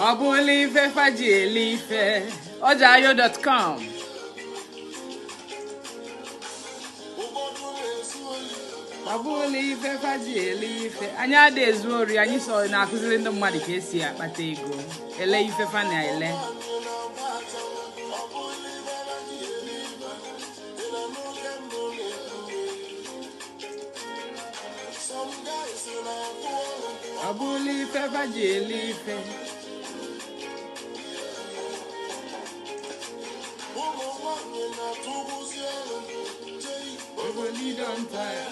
Obulife Fajilife Ojayo.com. Obulife Fajilife Anya de Zuri anyị so na akuzile ndị mmadụ ka esi akpata ego. Ele ife fa na ele. Obulife Fajilife Everybody don't tire.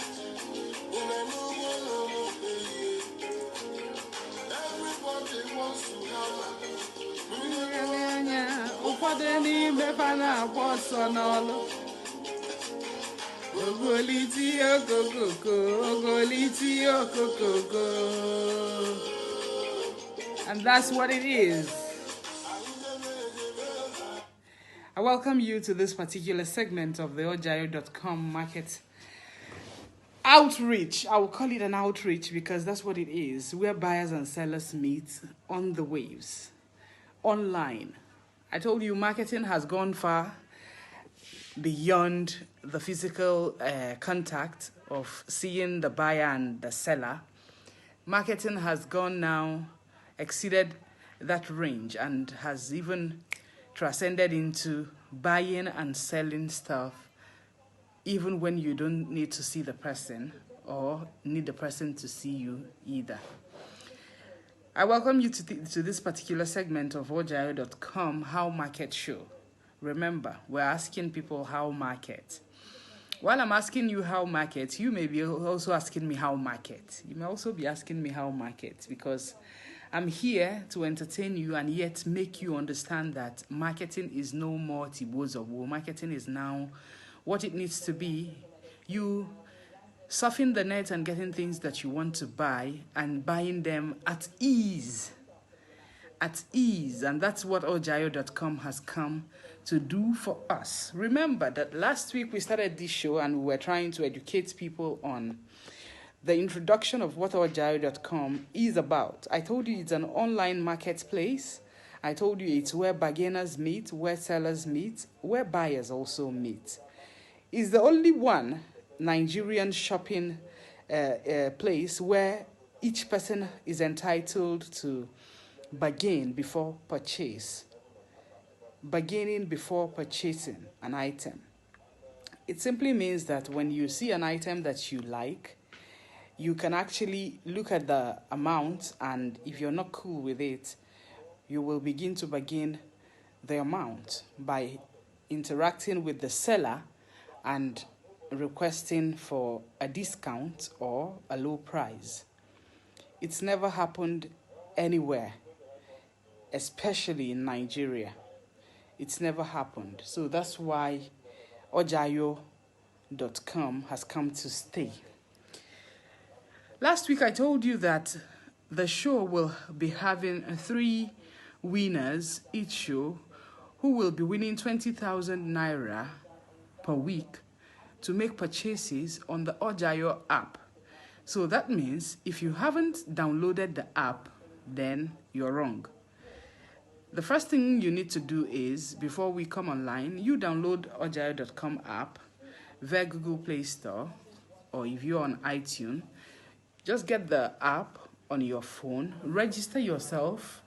Everybody wants to have ụfọdụ n'ime fa na-agba ọsọ n'ọlụ. Ogoliti okokoko, ogoliti okokoko. And that's what it is. I welcome you to this particular segment of the Ojayo.com market outreach. I will call it an outreach because that's what it is, where buyers and sellers meet on the waves, online. I told you marketing has gone far beyond the physical contact of seeing the buyer and the seller. Marketing has gone now, exceeded that range and has even transcended into buying and selling stuff even when you don't need to see the person or need the person to see you either. I welcome you to this particular segment of Ojayo.com, How Market Show. Remember, we're asking people how market. While I'm asking you how market, you may be also asking me how market. You may also be asking me how market because I'm here to entertain you and yet make you understand that marketing is no more Tibozowo. Marketing is now what it needs to be. You surfing the net and getting things that you want to buy and buying them at ease. At ease. And that's what Ojayo.com has come to do for us. Remember that last week we started this show and we were trying to educate people on the introduction of what Ojayo.com is about. I told you it's an online marketplace. I told you it's where bargainers meet, where sellers meet, where buyers also meet. It's the only one Nigerian shopping place where each person is entitled to bargain before purchase. Bargaining before purchasing an item. It simply means that when you see an item that you like, you can actually look at the amount, and if you're not cool with it, you will begin to bargain the amount by interacting with the seller and requesting for a discount or a low price. It's never happened anywhere, especially in Nigeria. It's never happened. So that's why Ojayo.com has come to stay. Last week I told you that the show will be having 3 winners each show who will be winning 20,000 naira per week to make purchases on the Ojayo app. So that means if you haven't downloaded the app, then you're wrong. The first thing you need to do is, before we come online, you download Ojayo.com app via Google Play Store, or if you're on iTunes, just get the app on your phone. Register yourself.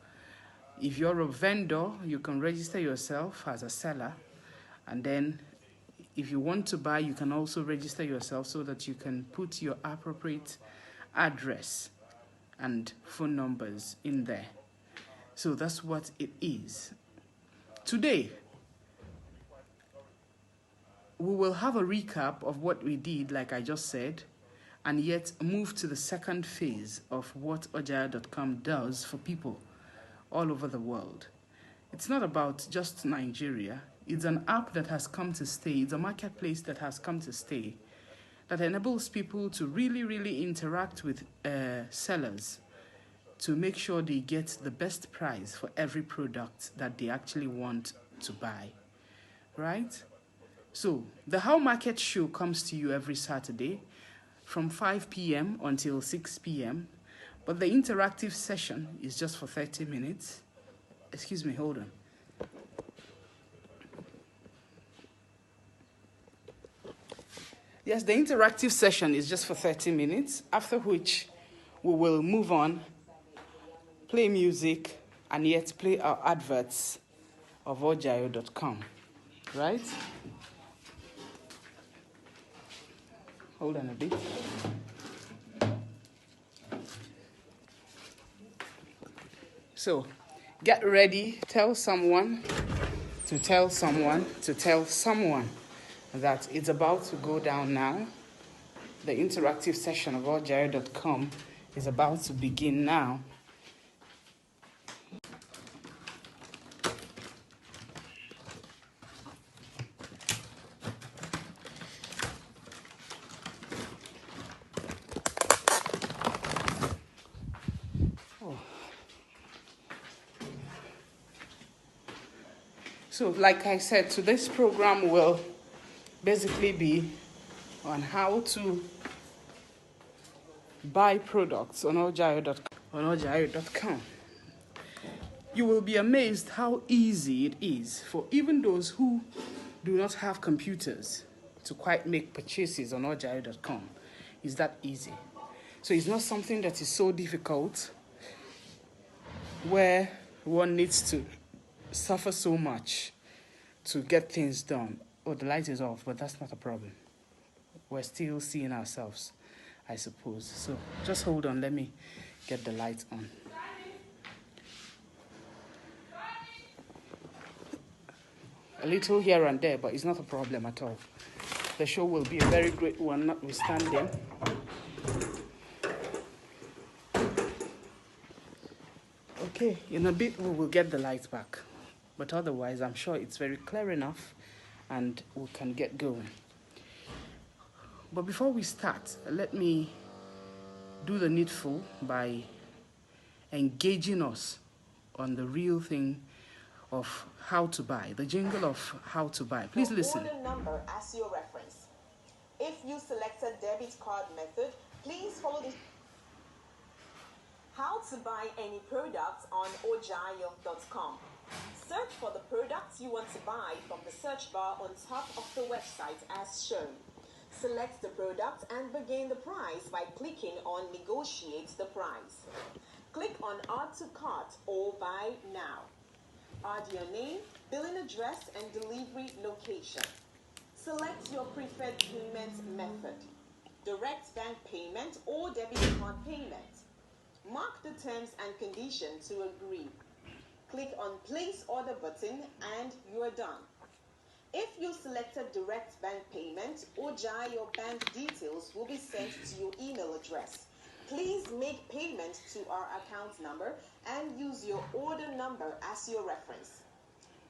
If you're a vendor, you can register yourself as a seller. And then if you want to buy, you can also register yourself so that you can put your appropriate address and phone numbers in there. So that's what it is. Today, we will have a recap of what we did, like I just said, and yet move to the second phase of what Ojayo.com does for people all over the world. It's not about just Nigeria. It's an app that has come to stay. It's a marketplace that has come to stay, that enables people to really interact with sellers to make sure they get the best price for every product that they actually want to buy, right? So the How Market Show comes to you every Saturday from 5 p.m. until 6 p.m. But the interactive session is just for 30 minutes. Excuse me, hold on. Yes, the interactive session is just for 30 minutes, after which we will move on, play music, and yet play our adverts of Ojayo.com, right? Hold on a bit. So, get ready, tell someone to tell someone to tell someone that it's about to go down now. The interactive session of Ojayo.com is about to begin now. So, like I said, today's program will basically be on how to buy products on Ojayo.com. You will be amazed how easy it is for even those who do not have computers to quite make purchases on Ojayo.com. It's that easy. So it's not something that is so difficult where one needs to suffer so much to get things done. Oh, the light is off, but that's not a problem. We're still seeing ourselves, I suppose. So just hold on, let me get the light on. A little here and there, but it's not a problem at all. The show will be a very great one, notwithstanding. Okay, in a bit we will get the light back. But otherwise, I'm sure it's very clear enough and we can get going. But before we start, let me do the needful by engaging us on the real thing of how to buy, the jingle of how to buy. Please listen. Order number as your reference. If you selected debit card method, please follow this. How to buy any product on Ojayo.com. Search for the products you want to buy from the search bar on top of the website as shown. Select the product and begin the price by clicking on Negotiate the Price. Click on Add to Cart or Buy Now. Add your name, billing address, and delivery location. Select your preferred payment method, direct bank payment or debit card payment. Mark the terms and conditions to agree. Click on Place Order button and you are done. If you selected direct bank payment, Ojayo bank details will be sent to your email address. Please make payment to our account number and use your order number as your reference.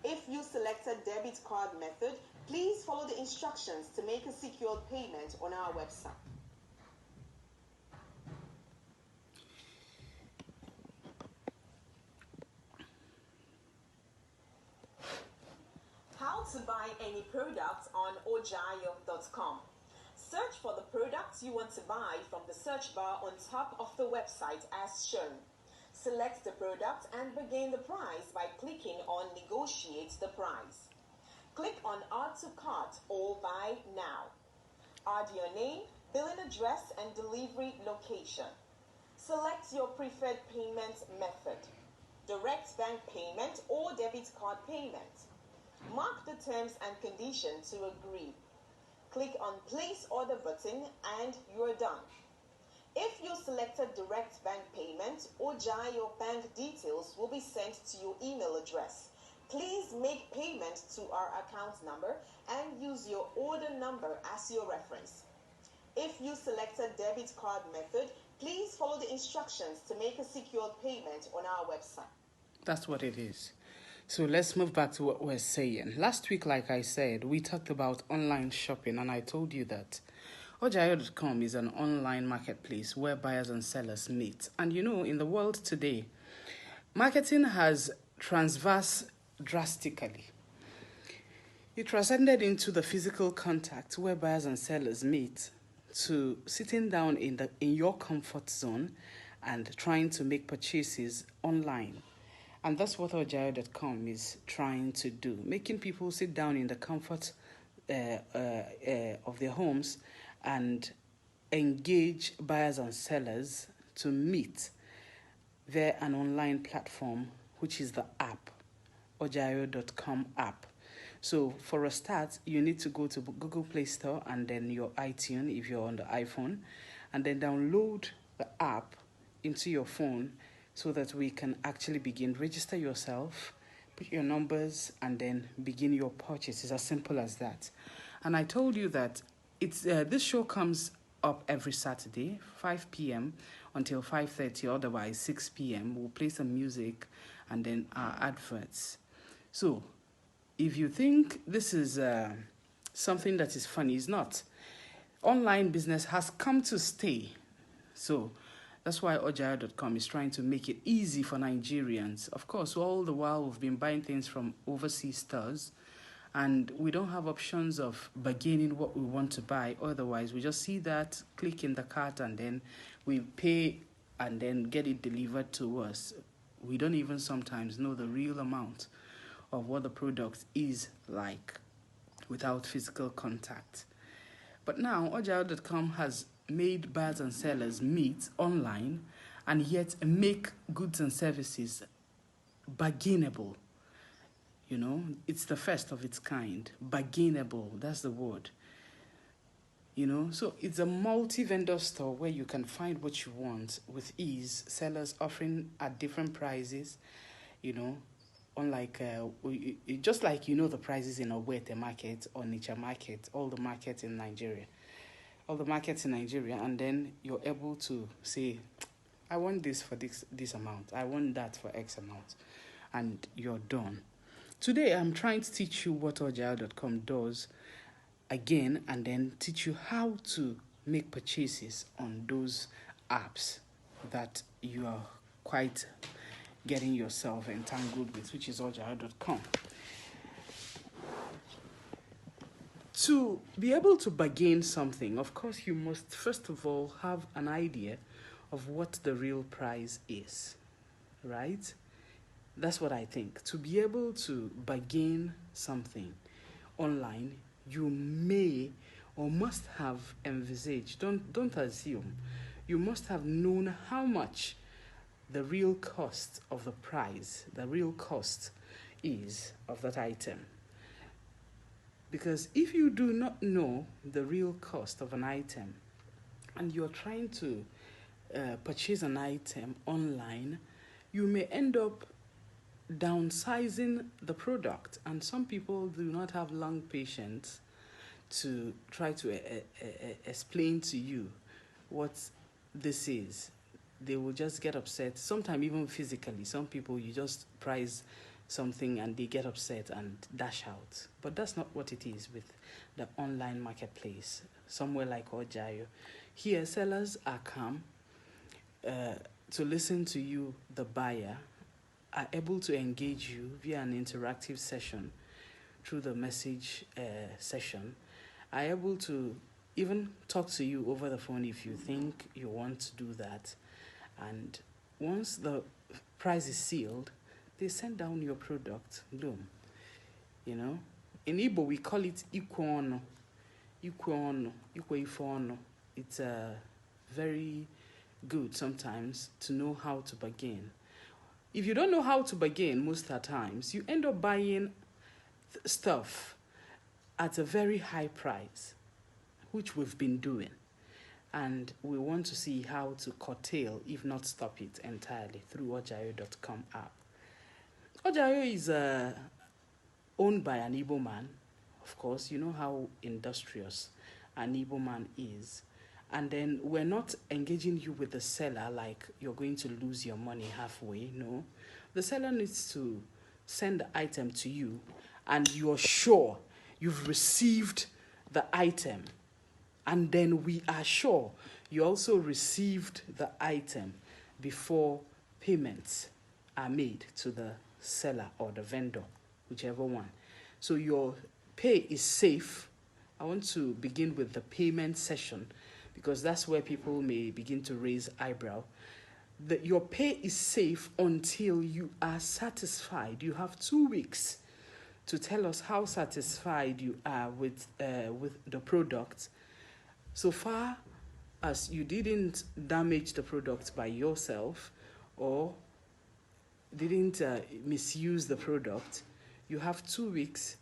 If you selected debit card method, please follow the instructions to make a secured payment on our website. How to buy any product on Ojayo.com. Search for the products you want to buy from the search bar on top of the website as shown. Select the product and begin the price by clicking on Negotiate the Price. Click on Add to Cart or Buy Now. Add your name, billing address, and delivery location. Select your preferred payment method: direct bank payment or debit card payment. Mark the terms and conditions to agree. Click on Place Order button and you're done. If you selected direct bank payment, Ojayo bank details will be sent to your email address. Please make payment to our account number and use your order number as your reference. If you selected debit card method, please follow the instructions to make a secured payment on our website. That's what it is. So let's move back to what we're saying. Last week, like I said, we talked about online shopping, and I told you that Ojayo.com is an online marketplace where buyers and sellers meet. And you know, in the world today, marketing has transversed drastically. It transcended into the physical contact where buyers and sellers meet, to sitting down in your comfort zone and trying to make purchases online. And that's what Ojayo.com is trying to do, making people sit down in the comfort of their homes and engage buyers and sellers to meet via an online platform, which is the app, Ojayo.com app. So for a start, you need to go to Google Play Store and then your iTunes if you're on the iPhone, and then download the app into your phone so that we can actually begin. Register yourself, put your numbers, and then begin your purchase. It's as simple as that. And I told you that this show comes up every Saturday, 5 p.m. until 5:30, otherwise 6 p.m. We'll play some music and then our adverts. So if you think this is something that is funny, it's not. Online business has come to stay. So that's why Ojayo.com is trying to make it easy for Nigerians. Of course, all the while we've been buying things from overseas stores, and we don't have options of bargaining what we want to buy. Otherwise, we just see that, click in the cart, and then we pay and then get it delivered to us. We don't even sometimes know the real amount of what the product is like without physical contact. But now, Ojayo.com has made buyers and sellers meet online and yet make goods and services bargainable. You know, it's the first of its kind. Bargainable, that's the word. You know, so it's a multi-vendor store where you can find what you want with ease. Sellers offering at different prices, you know, unlike just like you know the prices in Ogbete market or Nature market, all the markets in Nigeria, and then you're able to say, I want this for this amount, I want that for X amount, and you're done. Today, I'm trying to teach you what Ojayo.com does again, and then teach you how to make purchases on those apps that you are quite getting yourself entangled with, which is Ojayo.com. To be able to bargain something, of course, you must first of all have an idea of what the real price is, right? That's what I think. To be able to bargain something online, you may or must have envisaged, don't assume, you must have known how much the real cost of the price, the real cost is of that item. Because if you do not know the real cost of an item and you're trying to purchase an item online, you may end up downsizing the product. And some people do not have long patience to try to explain to you what this is. They will just get upset, sometimes even physically. Some people, you just price something and they get upset and dash out. But that's not what it is with the online marketplace, somewhere like Ojayo. Here, sellers are calm to listen to you, the buyer, are able to engage you via an interactive session through the message session, are able to even talk to you over the phone if you think you want to do that. And once the price is sealed, they send down your product, boom. You know, in Igbo we call it ikwe ono. It's a very good sometimes to know how to bargain. If you don't know how to bargain most of the times, you end up buying stuff at a very high price, which we've been doing. And we want to see how to curtail, if not stop it entirely, through ojayo.com app. Ojayo is owned by an Igbo man. Of course, you know how industrious an Igbo man is. And then we're not engaging you with the seller like you're going to lose your money halfway. No. The seller needs to send the item to you and you're sure you've received the item. And then we are sure you also received the item before payments are made to the seller or the vendor, whichever one. So your pay is safe. I want to begin with the payment session because that's where people may begin to raise eyebrow. Your pay is safe until you are satisfied. You have 2 weeks to tell us how satisfied you are with the product. So far as you didn't damage the product by yourself or didn't misuse the product, you have 2 weeks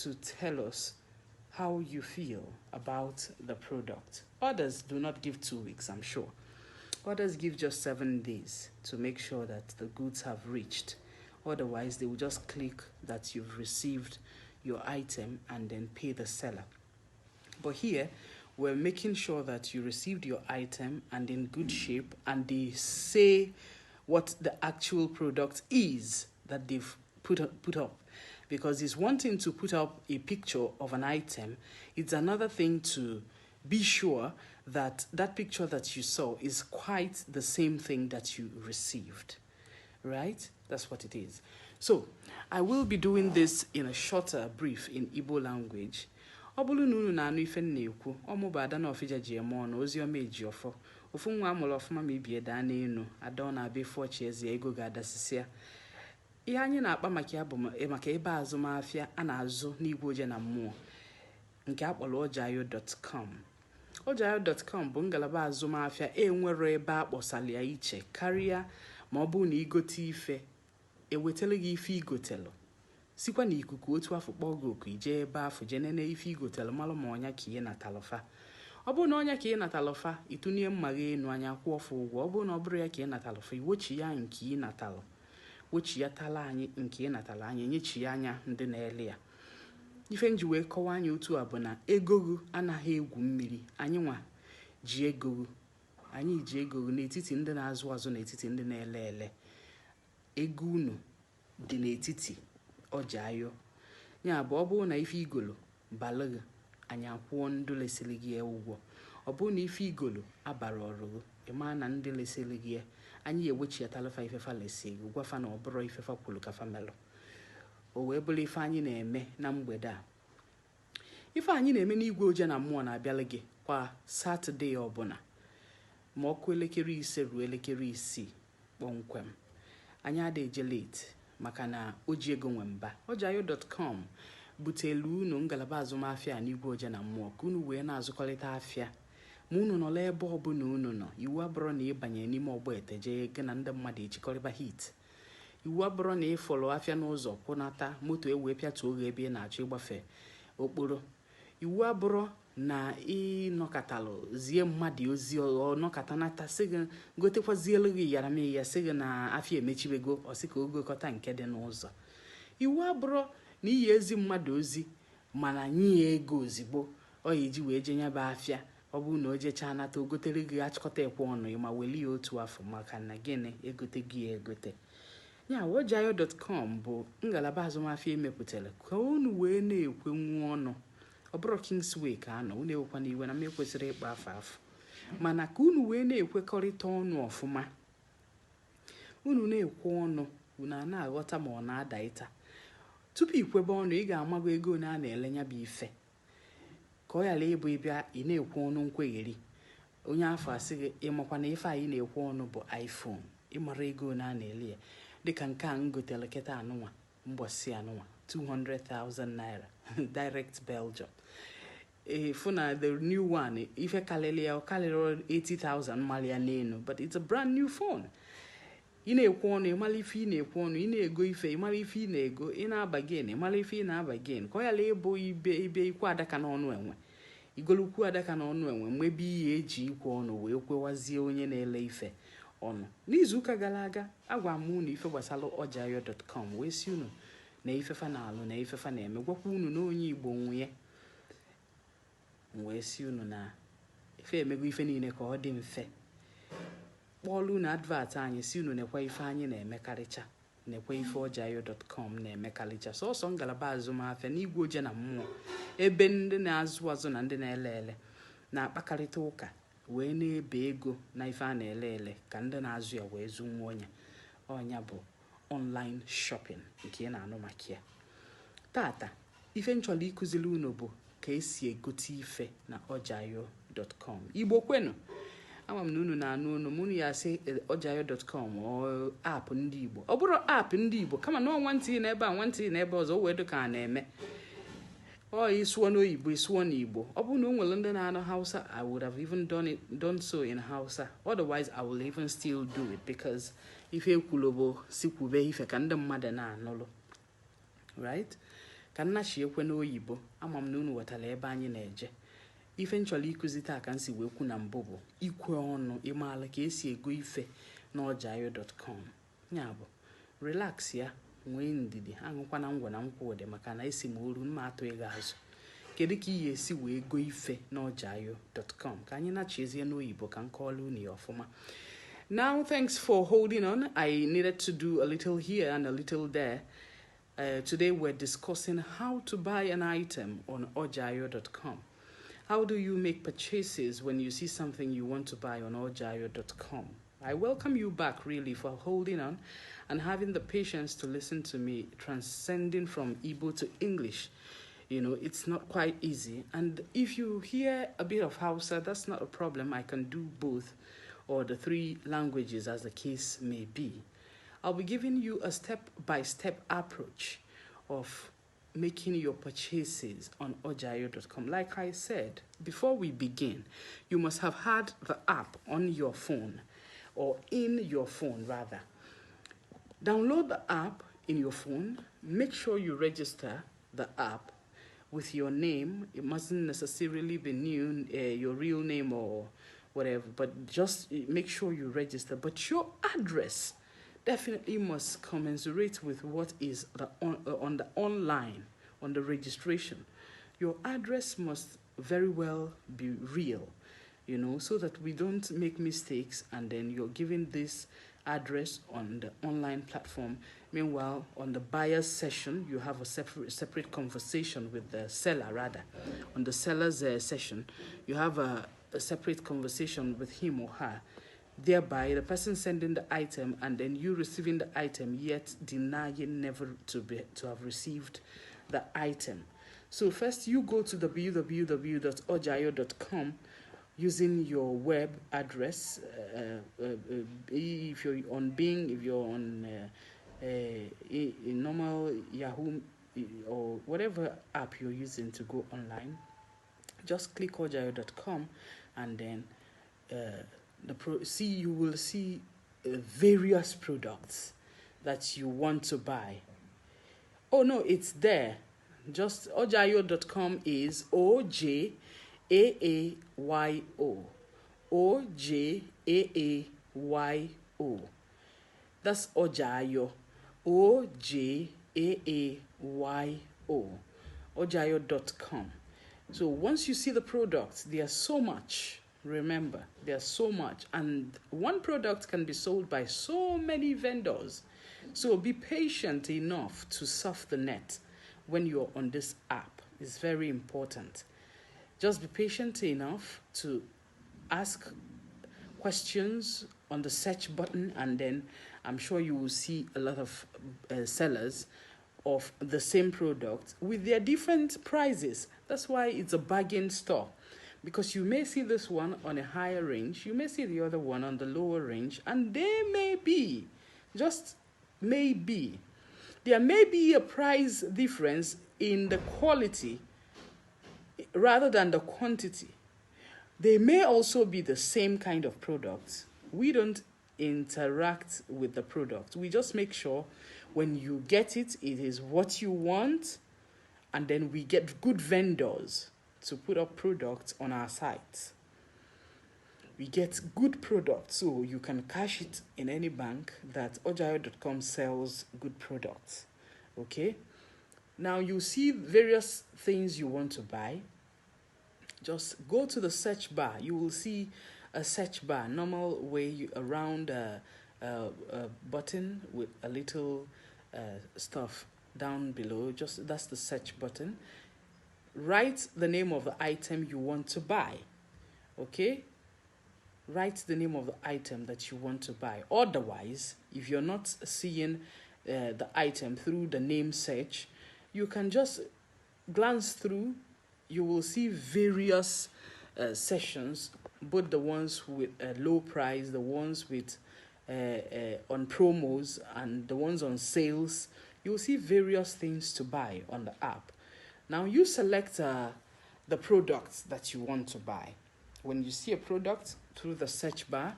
to tell us how you feel about the product. Others do not give 2 weeks, I'm sure. Others give just 7 days to make sure that the goods have reached. Otherwise, they will just click that you've received your item and then pay the seller. But here, we're making sure that you received your item and in good shape, and they say what the actual product is that they've put up. Because it's one thing to put up a picture of an item, it's another thing to be sure that that picture that you saw is quite the same thing that you received, right? That's what it is. So, I will be doing this in a shorter brief in Igbo language. Obulu nunu na anu ife na-ekwu, ọmụba ada na ofija ji eme ọnụ, ozi ọma eji ọfọ. Ofu nwa amụrụ ọfụma ma ibie daa n'enu, ada ọ na-abịa efu ọchị ezi ego ga-adasịsịa. Ihe anyị na-akpa maka ya bụ maka ebe azụmahịa a na-azụ n'igwe oje na mmụọ nke akpọrọ ojayo.com. Ojayo.com bụ ngalaba azụmahịa enwere ebe akpọsala ya iche karịa ma ọ bụ na igote ife ewetele gị ife igotelu sikwa na ikuku otu afọ kpọọ gị oku ije ebe afọ jenene ife igotelu malụ ma ọnya ka ihe natalụfa. Ọ bụrụ na ọnya ka ihe natalụfa ịtụnye mma gị enu anya kwụọ ọfụ ụgwọ. Ọ bụrụ na ọ bụrụ ya ka ihe natalụfa iwochi ya nke ị natalụ wochi ya tala anyị nke ị natalụ anyị nyechi ya anya ndị na-ele ya. Ife nji wee kọwa anyị otu a bụ na egogu anaghị egwu mmiri. Anyị nwa ji egogu. Anyị ji egogu n'etiti ndị na-azụ azụ n'etiti ndị na-ele ele. Ego unu dị n'etiti Ojayo. Ya bụ ọ bụrụ na ife igolo balụ anyị akwụọ ndị lesiri gị ụgwọ. Ọ bụrụ na ife igolo abara ọrụ ịma na ndị lesiri gị anyị ewechi ya talafa ifefa lesi gwafa na ọ bụrụ ifefa kwuru ka famelo. O wee bụrụ ife anyị na-eme na mgbede a. Ife anyị na-eme n'igwe oje na mmụọ na-abịala gị kwa Satọde ọbụla ma ọkụ elekere 5 ruo elekere 6 kpọmkwem. Anyị ada eje late maka na o ji ego nwe mba. Ojayo.com butelu unu ngalaba azụmahịa n'igwe oje na mmụọ ka unu wee na-azụkọrịta afịa. Ma unu nọ ebe ọbụla unu nọ, iwu abụrụ na ịbanye n'ime ọgbọ eteje gị na ndị mmadụ ejikọrịba hit. Iwu abụrụ na ịfọlọ afịa n'ụzọ kwụnata moto ewee pịatuo gị ebe ị na-achọ ịgbafe okporo. Iwu abụrụ na ịnọkatalụ zie mmadụ ozi ọnọkata nata sị gị gotekwazielu gị yarame ya sị gị na afịa emechibego ọsị ka ogokọta nke dị n'ụzọ. Iwu abụrụ na iyi ezi mmadụ ozi mana nye ya ego ozigbo ọ ya eji wee jenyebe afịa. Ọ bụrụ na o jechaa nata ogotere gị achịkọta ekwe ọnụ ma weli ya otu afọ maka na gịnị egote gị egote. Ya Ojayo.com bụ ngalaba azụmahịa emepụtara ka unu wee na-ekwenwu ọnụ. Ọ bụrụ Kingsway ka anọ unu ewekwa n'iwe na m ekwesịrị ịkpa afọ mana ka unu wee na-ekwekọrịta ọnụ ọfụma. Unu na-ekwe ọnụ unu a na-aghọta ma ọ na-ada ịta. Tupu ikwebe ọnụ ị ga-amago ego na a na-ele nya bụ ife ka ọ yala ịbụ ịbịa ị na-ekwe ọnụ nkwegheri. Onye afọ asị gị ịmakwa na ife anyị na-ekwe ọnụ bụ iPhone. Ịmara ego na a na-ele ya dịka nke a ngotere kịta anụnwa mgbọsị anụnwa 200,000 naira direct Belgium. Funa, the new one, if a Kalelia or Kalero 80,000 Malianeno, but it's a brand new phone. In a corner, Malifine, in a go ife, Malifine go in a bagin, Malifina bagin, Coya boy baby quadacan on when. Igoluku adacan on when, maybe a G corner, was the onion a leife on. Nizuka Galaga, Aguamuni, if it was allo.ojayo.com, where soon. Naife fanalo, naife faneme, Wakunu no ye bonwe. Where soon na. If I may be in a cordin fe. All na advert anyị si unu nekwa ife anyị na-emekaricha nekwa ife ojayo.com na-emekaricha so ngalaba azụmahịa n'igwe oje na mmụọ ebe ndị na-azụ azụ na ndị na-ele ele na-akpakarịta ụka wee na-ebe ego na ife a na-ele ele ka ndị na-azụ ya wee zụnwuo ọnya bụ online shopping nke ị na-anụ maka ya tata ife nchọrọ ikuzili unu bụ ka esi egote ife na ojayo.com igbo kwenu amam nunu na anu munu ya say ojayo.com or app ndị Igbo ọ bụrụ app ndị Igbo kama no nwanti na ebe a nwanti na ebe ọzọ wedo ka na-eme ọ isuo no Igbo isuo na Igbo ọ bụrụ na onwere ndị na-anụ Hausa I would have even done so in Hausa otherwise I will even still do it because ife ekwulobo sikwube ife ka ndị mmadụ na-anụlụ right ka nna chi ekwe n'oyibo amam nunu wetala ebe anyị na-eje ife nchọrọ ikuzi taa ka nsi wee kwu na mbụ bụ ikwe ọnụ ịmaala ka esi ego ife na ojayo.com ya bụ relax ya nwee ndidi aṅụkwana ngwa na nkwụde maka na esi m oru mma atụ ego azụ kedu ka ị esi wee ego ife na ojayo.com ka anyị na-achiezie n'oyibo ka nkọọla unu ya ọfụma. Now thanks for holding on. I needed to do a little here and a little there. Today we're discussing how to buy an item on ojayo.com. How do you make purchases when you see something you want to buy on ojayo.com? I welcome you back really for holding on and having the patience to listen to me transcending from Igbo to English. You know, it's not quite easy. And if you hear a bit of Hausa, that's not a problem. I can do both or the three languages as the case may be. I'll be giving you a step-by-step approach of making your purchases on ojayo.com. Like I said, before we begin, you must have had the app on your phone or in your phone rather. Download the app in your phone. Make sure you register the app with your name. It mustn't necessarily be your real name or whatever, but just make sure you register. But your address definitely must commensurate with what is on the online, on the registration. Your address must very well be real, you know, so that we don't make mistakes and then you're giving this address on the online platform. Meanwhile, on the buyer's session, you have a separate conversation with the seller, rather. On the seller's session, you have a separate conversation with him or her. Thereby, the person sending the item and then you receiving the item, yet denying never to have received the item. So first, you go to www.ojayo.com using your web address. If you're on Bing, if you're on a normal Yahoo or whatever app you're using to go online, just click ojayo.com and then you will see various products that you want to buy. Oh no, it's there. Just ojayo.com is OJAAYO. OJAAYO. That's Ojayo. OJAAYO. Ojayo.com. So once you see the products, there's so much. Remember, there's so much. And one product can be sold by so many vendors. So be patient enough to surf the net when you're on this app. It's very important. Just be patient enough to ask questions on the search button, and then I'm sure you will see a lot of sellers of the same product with their different prices. That's why it's a bargain store, because you may see this one on a higher range, you may see the other one on the lower range, and there may be, just maybe, there may be a price difference in the quality rather than the quantity. They may also be the same kind of products. We don't interact with the product. We just make sure when you get it, it is what you want, and then we get good vendors to put up products on our sites. We get good products, so you can cash it in any bank that ojayo.com sells good products. Okay? Now you see various things you want to buy. Just go to the search bar. You will see a search bar, normal way, around a button with a little stuff down below. Just that's the search button. Write the name of the item you want to buy. Okay? Write the name of the item that you want to buy. Otherwise, if you're not seeing the item through the name search, you can just glance through. You will see various sessions, both the ones with low price, the ones with on promos, and the ones on sales. You will see various things to buy on the app. Now you select the products that you want to buy. When you see a product through the search bar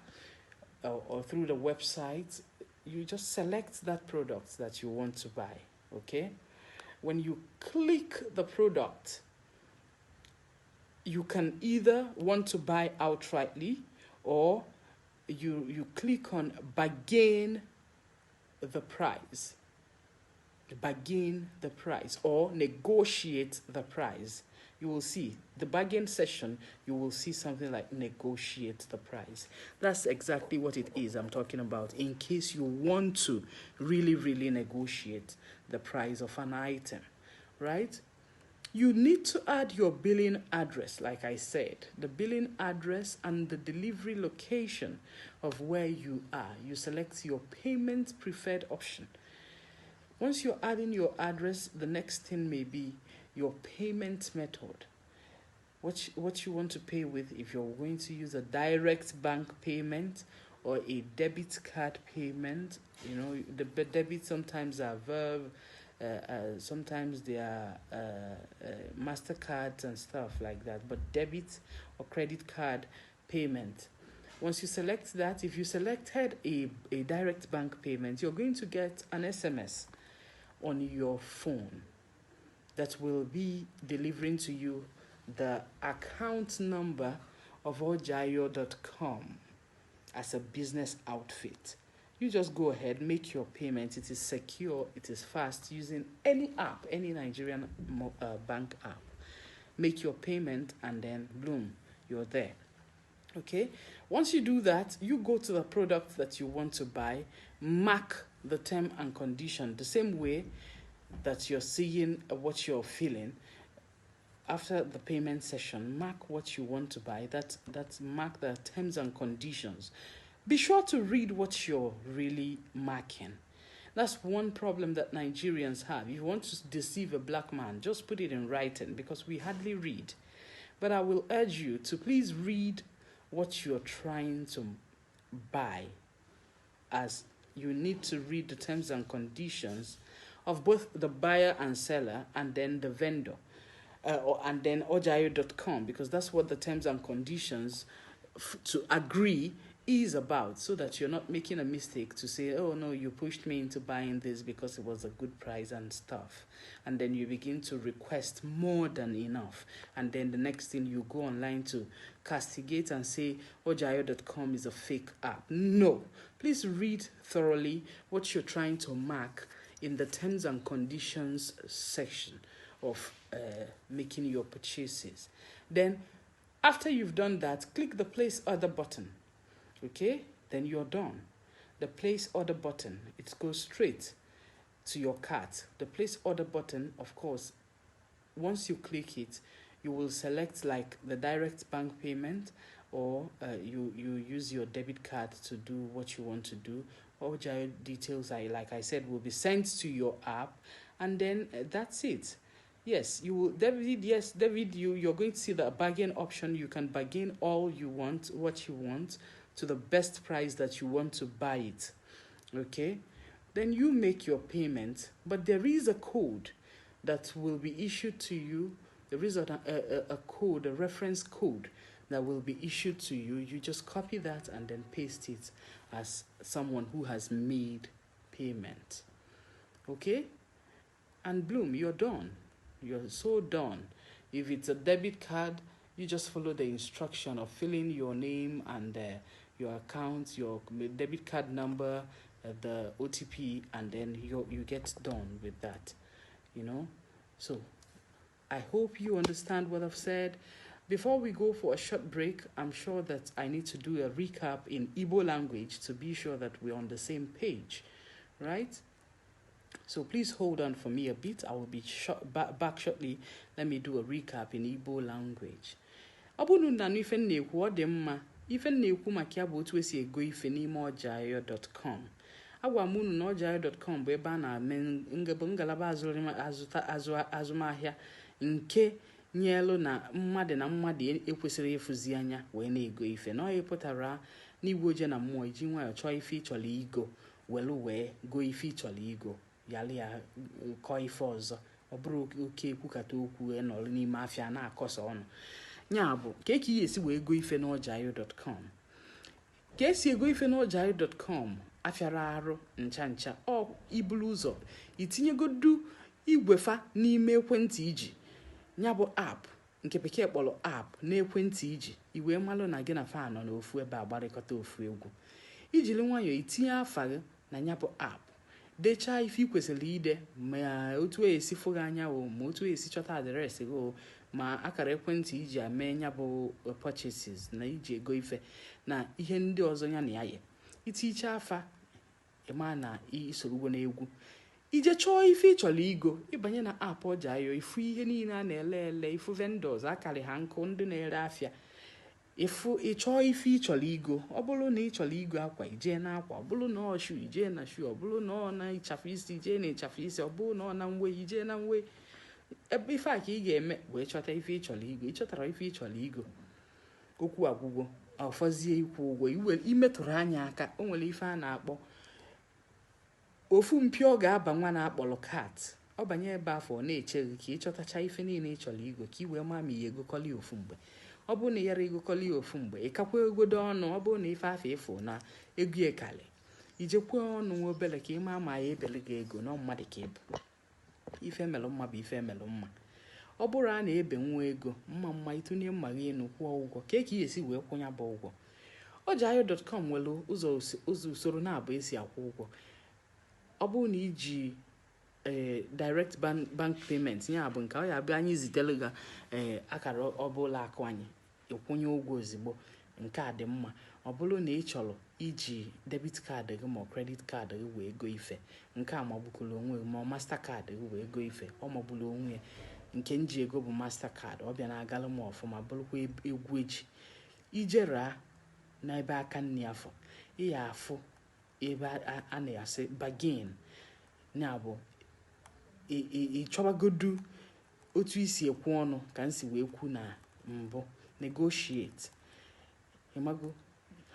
or through the website, you just select that product that you want to buy. Okay? When you click the product, you can either want to buy outrightly, or you click on bargain the price. Bargain the price or negotiate the price. You will see the bargain session, you will see something like negotiate the price. That's exactly what it is I'm talking about, in case you want to really negotiate the price of an item, right? You need to add your billing address, like I said, the billing address and the delivery location of where you are. You select your payment preferred option. Once you're adding your address, the next thing may be your payment method. What you want to pay with, if you're going to use a direct bank payment or a debit card payment. You know, the debit sometimes are Verve, sometimes they are MasterCards and stuff like that, but debit or credit card payment. Once you select that, if you selected a direct bank payment, you're going to get an SMS on your phone that will be delivering to you the account number of ojayo.com as a business outfit. You just go ahead, make your payment. It is secure, it is fast, using any app, any Nigerian bank app. Make your payment and then boom, you're there. Okay? Once you do that, you go to the product that you want to buy, mark the term and condition the same way that you're seeing what you're feeling. After the payment session, mark what you want to buy. That's mark the terms and conditions. Be sure to read what you're really marking. That's one problem that Nigerians have. If you want to deceive a black man, just put it in writing, because we hardly read. But I will urge you to please read what you're trying to buy, as you need to read the terms and conditions of both the buyer and seller, and then the vendor, and then ojayo.com, because that's what the terms and conditions to agree is about, so that you're not making a mistake to say, oh no, you pushed me into buying this because it was a good price and stuff, and then you begin to request more than enough, and then the next thing you go online to castigate and say ojayo.com is a fake app. No, please read thoroughly what you're trying to mark in the terms and conditions section of making your purchases. Then after you've done that, click the place order button. Okay, then you're done. The place order button, it goes straight to your cart. The place order button, of course, once you click it, you will select like the direct bank payment, or you use your debit card to do what you want to do. Ojayo details, like I said, will be sent to your app, and then that's it. Yes, you will, David. Yes, David, you're going to see the bargain option. You can bargain all you want, what you want, to the best price that you want to buy it. Okay, then you make your payment, but there is a code that will be issued to you there is a code, a reference code that will be issued to you. You just copy that and then paste it as someone who has made payment. Okay? And Bloom, you're done. You're so done. If it's a debit card, you just follow the instruction of filling your name and your account, your debit card number, the OTP, and then you get done with that, So I hope you understand what I've said. Before we go for a short break, I'm sure that I need to do a recap in Igbo language to be sure that we're on the same page, right? So please hold on for me a bit. I will be back shortly. Let me do a recap in Igbo language. Abunu na ife na-ekwu ọ dị mma. Ife na-ekwu maka ya bụ otu esi ego ife n'ime ojayo.com. Agwa m unu na ojayo.com bụ ebe a na-eme ngalaba azụmahịa nke nyelu na mmadụ ekwesịrị ịfụzi anya wee na-ego ife. Na ọ pụtara n'igwe oje na mmụọ iji nwayọ chọọ ife ịchọrọ igo wee go ife ịchọrọ igo yali ya kọọ ife ọzọ. Ọ bụrụ oke ekwukata okwu nọrọ n'ime afịa na-akọsa ọnụ. Nya bụ ka ị esi wee go ife n'ojayo.com. Ka esi ego ife n'ojayo.com afịara arụ ncha ọ ibulu ụzọ itinyegodu igwefa n'ime ekwentị iji. Nya bụ app nke bekee kpọrọ app n'ekwentị iji iwee malụ na gị na fa nọ n'ofu ebe agbarịkọta ofu egwu. Ijiri nwayọọ itinye afa gị na nya bụ app. Dechaa ife kwesịrị ide ma otu esi fụghị anya ma otu esi chọta adreesị gị ma akara ekwentị iji ame nya bụ purchases na iji ego ife na ihe ndị ọzọ ya na ya ye. Iticha afa ịma na isoro ugbo n'egwu. Ije chọọ ife ịchọrọ igo ịbanye na app Ojayo ifu ihe niile a na-ele ifu vendors akarị ha nkụ ndị na-ere afịa. Ịchọọ ife ịchọrọ igo, ọ bụrụ na ịchọrọ igo akwa ije na akwa, ọ bụrụ na ọ shu ije na shu, ọ bụrụ na ọ na ịchafụ isi ije na ịchafụ isi, ọ bụrụ na ọ na nwe ije na nwe. Ebe ife a ka ị ga-eme wee chọta ife ịchọrọ igo. Ịchọtara ife ịchọrọ igo, okwu agwụgwọ ọfọzie ikwu ụgwọ imetụrụ anya aka. O nwere ife a na-akpọ ofu mpio ga-aba nwa na-akpọrọ cart. Ọ banye ebe afọ na-eche gị ka ịchọtacha ife niile ịchọrọ igo ka ị wee maa ma ihe egokọli ofu mgbe. Ọ bụrụ na yara egokọli ofu mgbe ịkakwa egodo ọnụ. Ọ bụrụ na ife afọ ịfụ na ego ekali ijekwa ọnụ nwa obele ka ị maa ma ya ebele gị ego na mmadụ ka ịbụ. Ife melụ mma bụ ife melụ mma. Ọ bụrụ a na-ebe nwa ego mma itunye mma gị enu kwụọ ụgwọ ka ị esi wee kwụnya bụ ụgwọ. Ojayo.com nwere ụzọ usoro na-abụ esi akwụ ụgwọ. Ọ bụrụ na iji direct bank payment ya bụ nke ọ ya bụ anyị zitere gị akara ọbụla akụ anyị ịkwụnye ụgwọ ozugbo. Nke a dị mma. Ọ bụrụ na ị chọrọ iji debit card gị ma credit card gị wee go ife, nke a magbukulu onwe ma master card gị wee go ife, ọ magbulu onwe. Nke nji ego bụ master card, ọ bịa na-agalụ m ọfụma bụrụkwa egwu eji. Ijera n'ebe aka nni afọ ya afụ ebe a na-asị bargain. Ya bụ ịchọbagodu otu isi ekwu ọnụ ka nsi wee kwu na mbụ negotiate. Ịmago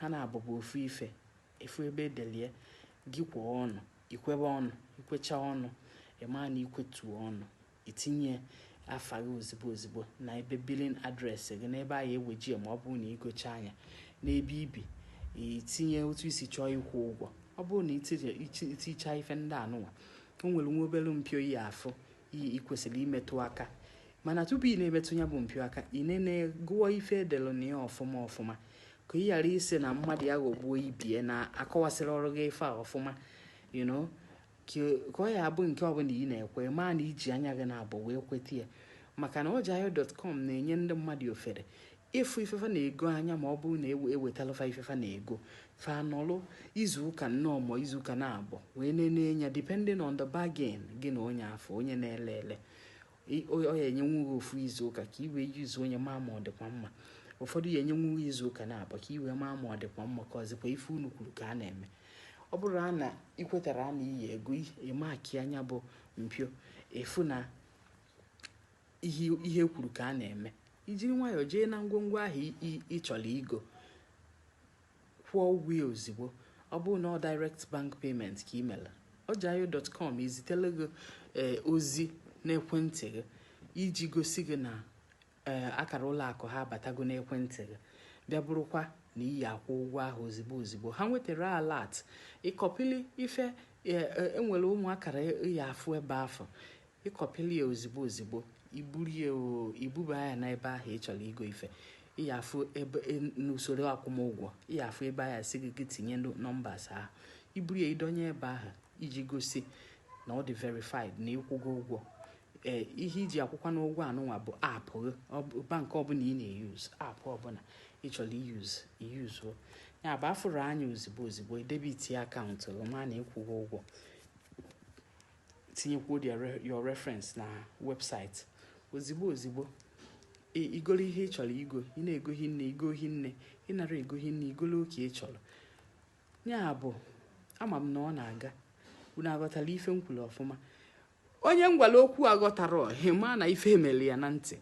ha na-abụbụ ofu ife efu ebe edelie gị kwụọ ọnụ ikwebe ọnụ ikwecha ọnụ ịma na ikwetu ọnụ itinye afa gị ozigbo na ebe billing address gị n'ebe anyị eweji ma ọ bụrụ na igocha anya n'ebe ibi itinye otu isi chọọ ịkwụ ụgwọ. Ọ bụrụ na iticha ife ndị anụnwa o nwere nwa obere mpio yi afụ ị kwesịrị imetụ aka. Mana tupu ị na-emetụ ya bụ mpio aka ị na-egụọ ife edelu na ya ọfụma ka ị ghara isi na mmadụ ya ghọgbuo ibie na akọwasịrị ọrụ gị ife a ọfụma ka ọ ya abụ nke ọbụla ị na-ekwe maa na iji anya gị na-abụ wee kweta ya. Maka na Ojayo.com na-enye ndị mmadụ ofere ịfụ ifefa na-ego anya ma ọ bụrụ na ewetalụfa ifefa na-ego fa nọlụ izuụka nnọọ ma izuụka na-abụ wee nene ya depending on the bargain gị na onye afọ onye na-ele ọ ya enyenwu ofu izuụka ka i wee yuzu onye maa ma ọ dịkwa mma. Ụfọdụ ya enyenwu izuụka na-abụ ka i wee maa ma ọ dịkwa mma ka ọzịkwa ife unu kwuru ka a na-eme. Ọ bụrụ na ikwetara na iyi ego ịmaki anya bụ mpio efu na ihe kwuru ka a na-eme. Ijiri nwayọọ jee na ngwongwo ahụ ị chọrọ igo kwụọ ụgwọ ya ozigbo. Ọ bụrụ na ọ direct bank payment ka ị mere Ojayo.com izitele gị ozi n'ekwentị gị iji gosi gị na akara ụlọ akụ ha abatago n'ekwentị gị bịa bụrụkwa na iyi akwụ ụgwọ ahụ ozigbo ha nwetara alert ịkọpili ife enwere ụmụ akara ya afụ ebe afọ ịkọpili ya ozigbo ibuba ya n'ebe ahụ ị chọrọ igo ife ịya afụ ebe n'usoro akwụmụgwọ ịya afụ ebe ahụ si gị tinye nọmbas ahụ iburu ya idonye ebe ahụ iji gosi na ọ dị verified na ịkwụgo ụgwọ ihe iji akwụkwa n'ụgwọ anụnwa bụ aapụ bankị ọbụla ị na-eyuz aapụ ọbụla ị chọrọ iyuzuo ya bụ afụrụ anya ozigbo debiti akaụntụ ma na ịkwụgo ụgwọ tinyekwuo your reference na webụsaịtị ozigbo igolo ihe ị chọrọ igo ị na-egohi nne igohi nne ị nara egohi nne igolo oke ị chọrọ ya bụ ama m na ọ na-aga unu aghọtala ife m kwuru ọfụma onye ngwala okwu aghọtara ọhịma na ife emeli ya na ntị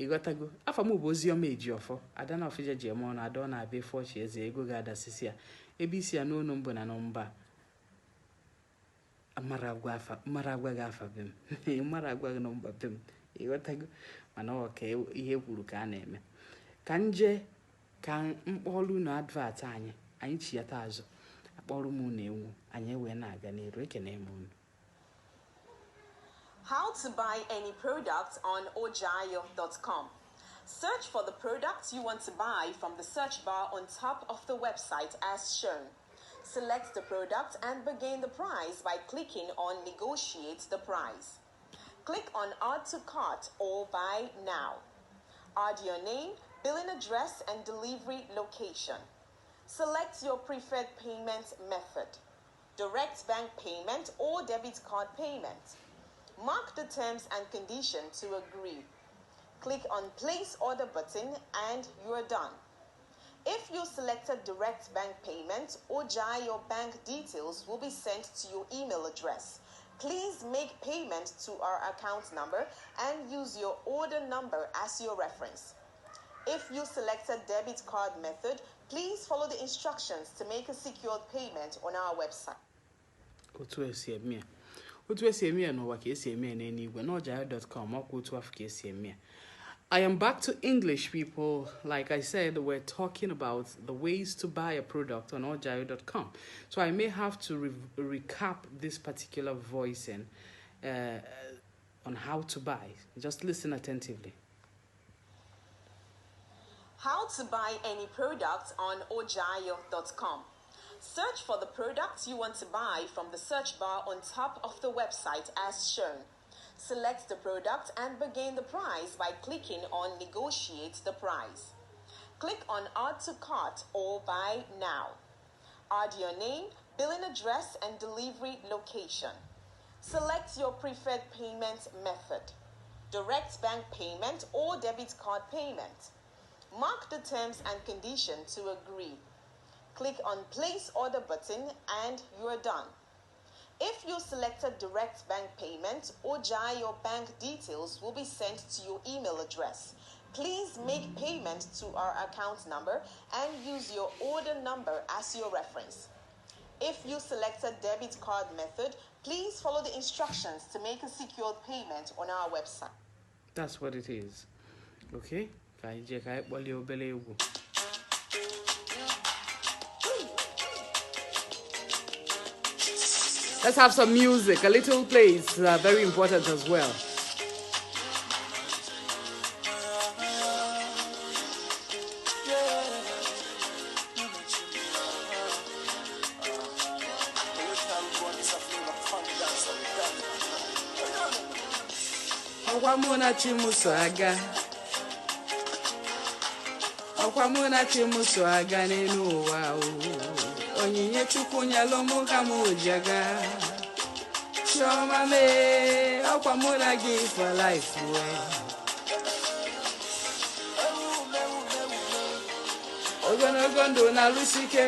ịghọtago afọ m bụ Oziọma Ejiofọ ada na ọfịja ji eme ọnụ ada ọ na-abịa ife ọchị eze ego ga-adasịsị ya ebe isi ya n'onu mbụ na nọmba mara agwa gị afa be m mara agwa gị nọmba be m ịghọtago mana ọ ka ihe kwuru ka a na-eme ka nje ka mkpọrụ na advat anyị chiyata azụ akpọrọ m na ewu anyị wee na-aga n'iru ekene m unu. How to buy any product on ojayo.com. Search for the product you want to buy from the search bar on top of the website as shown. Select the product and begin the price by clicking on Negotiate the Price. Click on Add to Cart or Buy Now. Add your name, billing address, and delivery location. Select your preferred payment method, direct bank payment or debit card payment. Mark the terms and conditions to agree. Click on Place Order button and you are done. If you selected direct bank payment, your bank details will be sent to your email address. Please make payment to our account number and use your order number as your reference. If you selected debit card method, please follow the instructions to make a secured payment on our website. Otu esi eme ya n'ụwa ka esi eme ya n'eluigwe n'ojayo.com ọkwa otu afọ ka esi eme ya. I am back to English, people. Like I said, we're talking about the ways to buy a product on ojayo.com. So I may have to recap this particular voicing on how to buy. Just listen attentively. How to buy any product on ojayo.com. Search for the product you want to buy from the search bar on top of the website as shown. Select the product and begin the price by clicking on Negotiate the Price. Click on Add to Cart or Buy Now. Add your name, billing address, and delivery location. Select your preferred payment method, direct bank payment or debit card payment. Mark the terms and conditions to agree. Click on Place Order button and you are done. If you selected direct bank payment, your bank details will be sent to your email address. Please make payment to our account number and use your order number as your reference. If you selected debit card method, please follow the instructions to make a secured payment on our website. That's what it is. Okay? Let's have some music. A little plays very important as well. Okwamuna chimuso aga n'ụwa onyinye Chukwu nyelụ mụ ka mụ jaga Chioma me okwamuna gị for life ogologo ndụ na lusike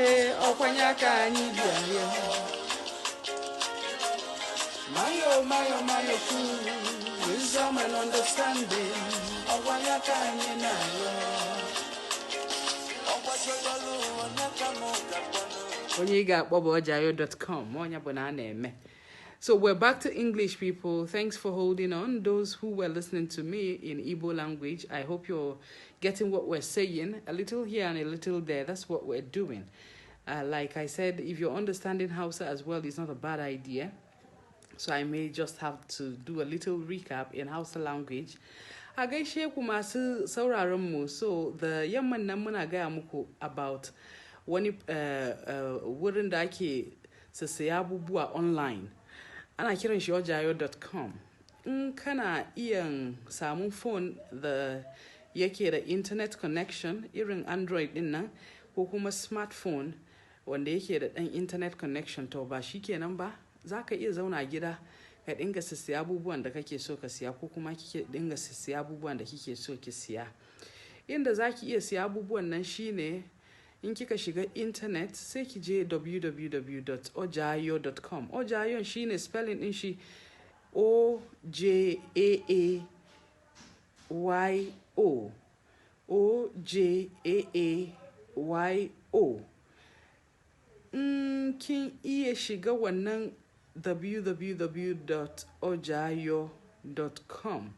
okwanye aka anyị bịa mayo cool wisdom and understanding okwanye aka anyị na onye ị ga-akpọ bụ ojayo.com onye bụ na a na-eme So we're back to English, people. Thanks for holding on. Those who were listening to me in Igbo language, I hope you're getting what we're saying. A little here and a little there. That's what we're doing. Like I said, if you're understanding Hausa as well, it's not a bad idea. So I may just have to do a little recap in Hausa language. A gaishe ku masu sauraron mu. So the yamman nan muna gaya muku about wani wurin da ake sassaya abubuwa online. Ana kiran shi ojayo.com. In kana iya samun phone da yake da internet connection irin Android din nan ko kuma smartphone wanda yake da ɗan internet connection to ba shi kenan ba, za ka iya zauna gida ka dinga siya abubuwan da kake so ka siya ko kuma kike dinga siya abubuwan da kike so ki siya. Inda za ki iya siya abubuwan nan shine in kika shiga internet sai ki je www.ojayo.com. Ojayo shine spelling din shi OJAAYO. OJAAYO. Kin iya shiga wannan www.ojayo.com.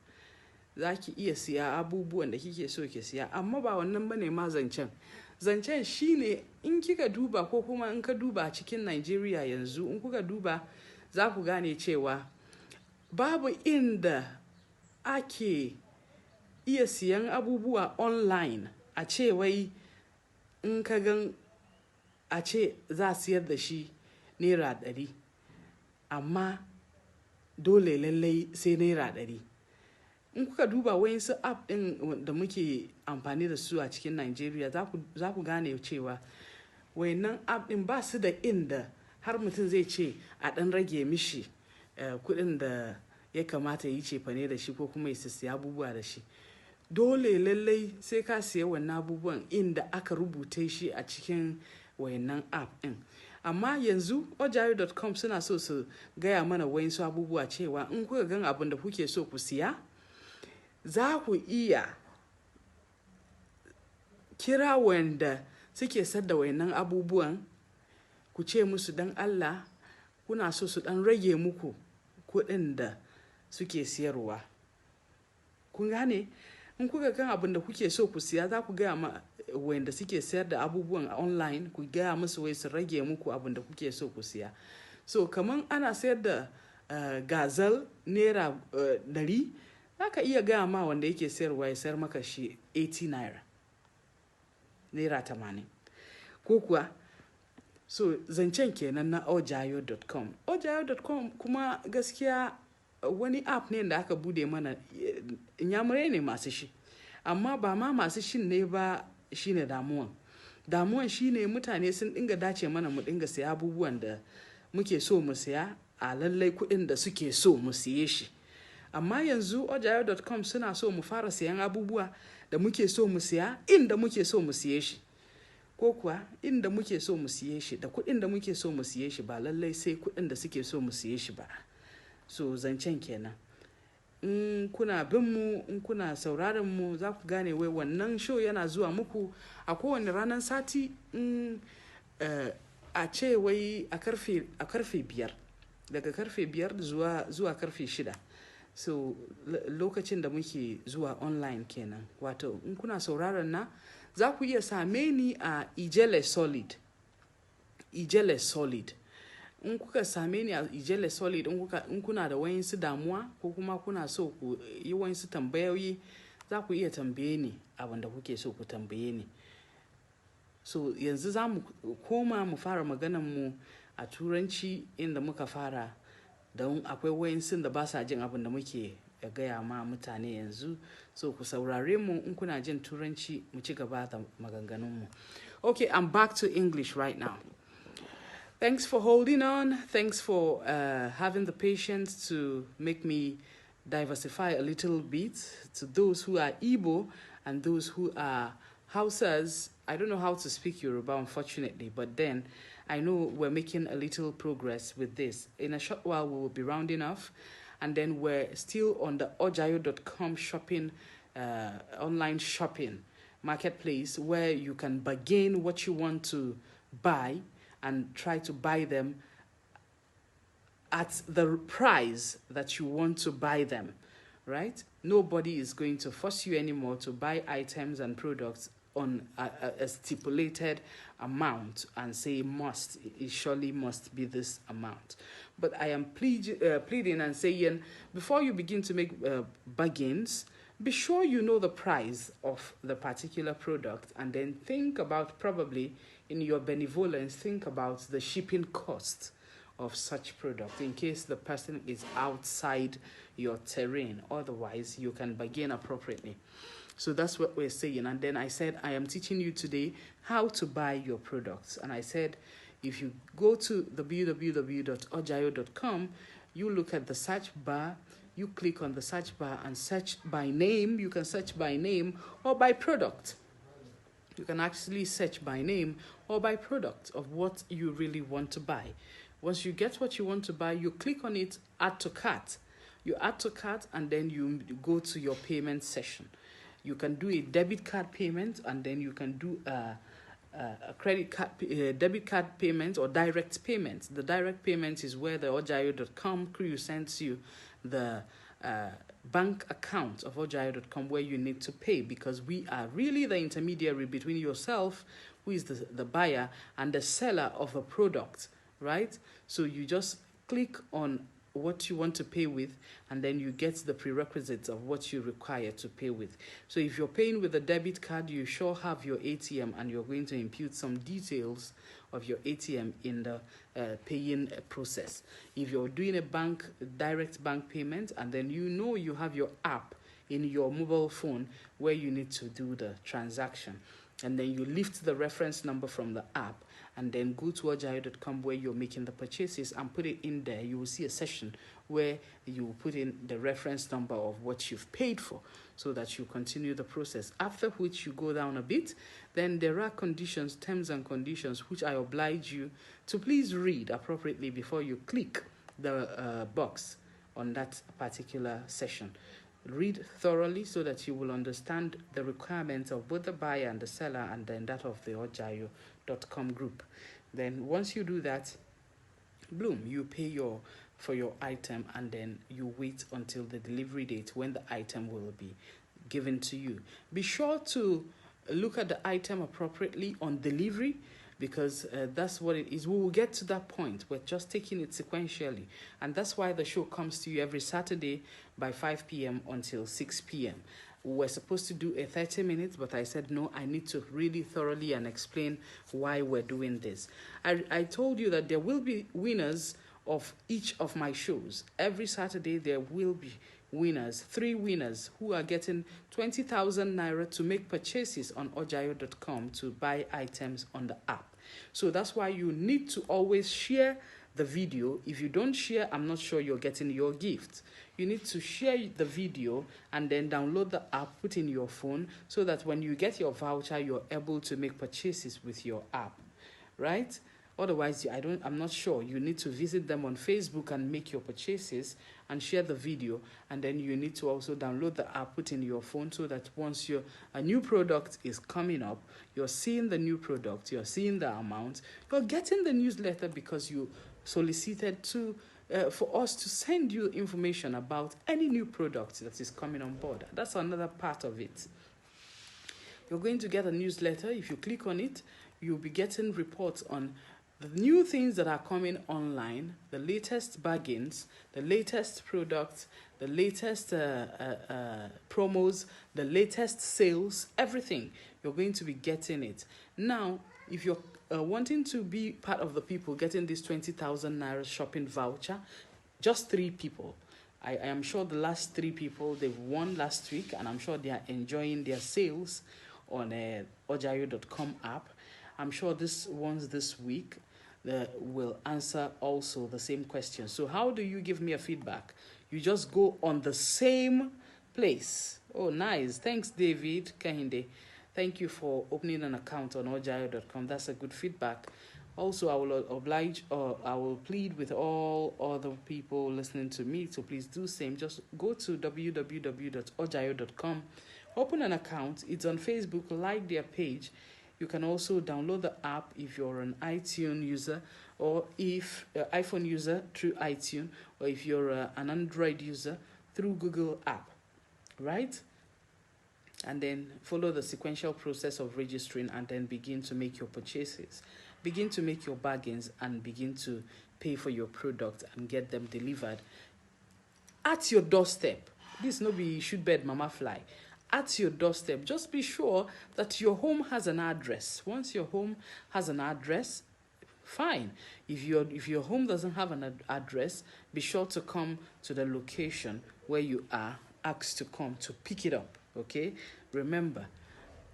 Za ki iya siya abubuwan da kike so ki siya, amma ba wannan bane ma zancen. Zancen shine in kika duba ko kuma in ka duba cikin Nigeria yanzu, in kuka duba za ku gane cewa babu inda ake iya siyan abubuwa online a ce wai in ka gan a ce za a siyar da shi naira 100, amma dole lallai sai naira 100. In kuka duba wayansu app din da muke amfani da su a cikin Nigeria za ku gane cewa wayannan app din ba su da inda har mutum zai ce a dan rage mishi kudin da ya kamata yi cefane da shi ko kuma ya siya abubuwa da shi. Dole lallai sai ka siya wannan abubuwan inda aka rubuta shi a cikin wayannan app din. Amma yanzu ojayo.com suna so su gaya mana wayansu abubuwa cewa in kuka gan abin da kuke so ku siya, za ku iya kira wanda suke sadda wayannan abubuwan ku ce musu dan Allah kuna so su dan rage muku kuɗin da suke siyarwa. Kun gane? In kuka kan abin da kuke so ku siya, za ku gaya ma wanda suke sayar da abubuwan online, ku gaya musu wai su rage muku abin da kuke so ku siya. So kaman ana sayar da gazal naira 100, za ka iya gaya ma wanda yake sayarwa ya sayar maka shi 80 naira, naira 80 ko kuwa. So zancen kenan na ojayo.com. Ojayo.com kuma gaskiya wani app ne da aka bude mana, inyamurai ne masu shi, amma ba ma masu shin ne ba shine damuwan shine mutane sun dinga dace mana mu dinga siya abubuwan da muke so mu siya a lallai kuɗin da suke so mu siye shi. Amma yanzu ojayo.com suna so mu fara siyan abubuwa da muke so mu siya inda muke so mu siye shi, ko kuwa inda muke so mu siye shi da kuɗin da muke so mu siye shi, ba lallai sai kuɗin da suke so mu siye shi ba. So zancen kenan. In kuna bin mu, in kuna sauraron mu, za ku gane wai wannan show yana zuwa muku a kowane ranar sati, a ce wai a karfe 5, daga karfe 5 zuwa karfe 6. So lokacin da muke zuwa online kenan. Wato in kuna sauraron na, za ku iya same ni a Ijele Solid. In kuka same ni a Ijele Solid, in kuna da wayansu damuwa ko kuma kuna so ku yi wayansu tambayoyi, za ku iya tambaye ni abin da kuke so ku tambaye ni. So yanzu za mu koma mu fara maganan mu a Turanci inda muka fara, don akwai wayansu da ba sa jin abin da muke gaya ma mutane yanzu. So ku saurare mu in kuna jin Turanci, mu ci gaba da maganganun mu. Okay, I'm back to English right now. Thanks for holding on. Thanks for having the patience to make me diversify a little bit. To those who are Igbo and those who are Hausas, I don't know how to speak Yoruba, unfortunately, but then I know we're making a little progress with this. In a short while, we will be rounding off, and then we're still on the ojayo.com shopping, online shopping marketplace, where you can bargain what you want to buy and try to buy them at the price that you want to buy them, right? Nobody is going to force you anymore to buy items and products on a stipulated amount and say it surely must be this amount. But I am pleading and saying, before you begin to make bargains, be sure you know the price of the particular product, and then think about, probably in your benevolence, think about the shipping cost of such product in case the person is outside your terrain. Otherwise, you can bargain appropriately. So that's what we're saying. And then I said, I am teaching you today how to buy your products. And I said, if you go to www.ojayo.com, you look at the search bar, you click on the search bar and search by name. You can search by name or by product. You can actually search by name or by product of what you really want to buy. Once you get what you want to buy, you click on it, add to cart. You add to cart, and then you go to your payment session. You can do a debit card payment, and then you can do a credit card, debit card payment, or direct payment. The direct payment is where the ojayo.com crew sends you the bank account of ojayo.com where you need to pay, because we are really the intermediary between yourself, who is the buyer, and the seller of a product, right? So you just click on what you want to pay with, and then you get the prerequisites of what you require to pay with. So if you're paying with a debit card, you sure have your ATM, and you're going to impute some details of your ATM in the paying process. If you're doing a direct bank payment, and then you have your app in your mobile phone where you need to do the transaction, and then you lift the reference number from the app, and then go to ojayo.com where you're making the purchases and put it in there. You will see a section where you will put in the reference number of what you've paid for, so that you continue the process. After which you go down a bit, then there are conditions, terms and conditions, which I oblige you to please read appropriately before you click the box on that particular session. Read thoroughly so that you will understand the requirements of both the buyer and the seller, and then that of the ojayo.com group. Then once you do that, boom, you pay for your item, and then you wait until the delivery date when the item will be given to you. Be sure to look at the item appropriately on delivery, because that's what it is. We will get to that point. We're just taking it sequentially. And that's why the show comes to you every Saturday by 5 p.m. until 6 p.m. We're supposed to do a 30 minutes, but I said, no, I need to really thoroughly and explain why we're doing this. I told you that there will be winners of each of my shows. Every Saturday, there will be winners, 3 winners who are getting 20,000 naira to make purchases on ojayo.com to buy items on the app. So that's why you need to always share the video. If you don't share, I'm not sure you're getting your gift. You need to share the video and then download the app, put in your phone, so that when you get your voucher, you're able to make purchases with your app, right? Otherwise, I'm not sure. You need to visit them on Facebook and make your purchases and share the video. And then you need to also download the app, put in your phone, so that once a new product is coming up, you're seeing the new product, you're seeing the amount, you're getting the newsletter because you solicited for us to send you information about any new product that is coming on board. That's another part of it. You're going to get a newsletter. If you click on it, you'll be getting reports on the new things that are coming online, the latest bargains, the latest products, the latest promos, the latest sales, everything. You're going to be getting it. Now, if you're wanting to be part of the people getting this 20,000 naira shopping voucher, just 3 people. I am sure the last 3 people, they've won last week, and I'm sure they are enjoying their sales on ojayo.com app. I'm sure this week will answer also the same question. So how do you give me a feedback? You just go on the same place. Oh, nice. Thanks, David Kahinde. Thank you for opening an account on ojayo.com. That's a good feedback. Also, I will plead with all other people listening to me to please do the same. Just go to www.ojayo.com, open an account. It's on Facebook. Like their page. You can also download the app if you're an iTunes user, or if iPhone user through iTunes, or if you're an Android user through Google app, right? And then follow the sequential process of registering and then begin to make your purchases. Begin to make your bargains and begin to pay for your product and get them delivered at your doorstep. This no be shoot bed mama fly. At your doorstep, just be sure that your home has an address. Once your home has an address, fine. If your home doesn't have an address, be sure to come to the location where you are asked to come to pick it up, okay? Remember,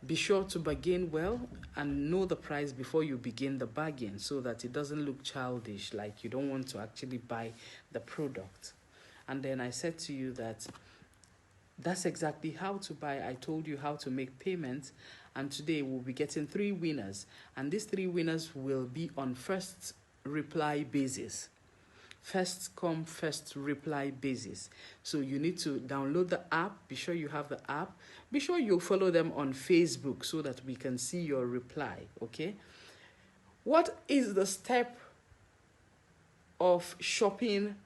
be sure to bargain well and know the price before you begin the bargain so that it doesn't look childish, like you don't want to actually buy the product. And then I said to you that that's exactly how to buy. I told you how to make payments, and today we'll be getting 3 winners, and these 3 winners will be on first reply basis. First come, first reply basis. So you need to download the app. Be sure you have the app. Be sure you follow them on Facebook so that we can see your reply, okay? What is the step of shopping?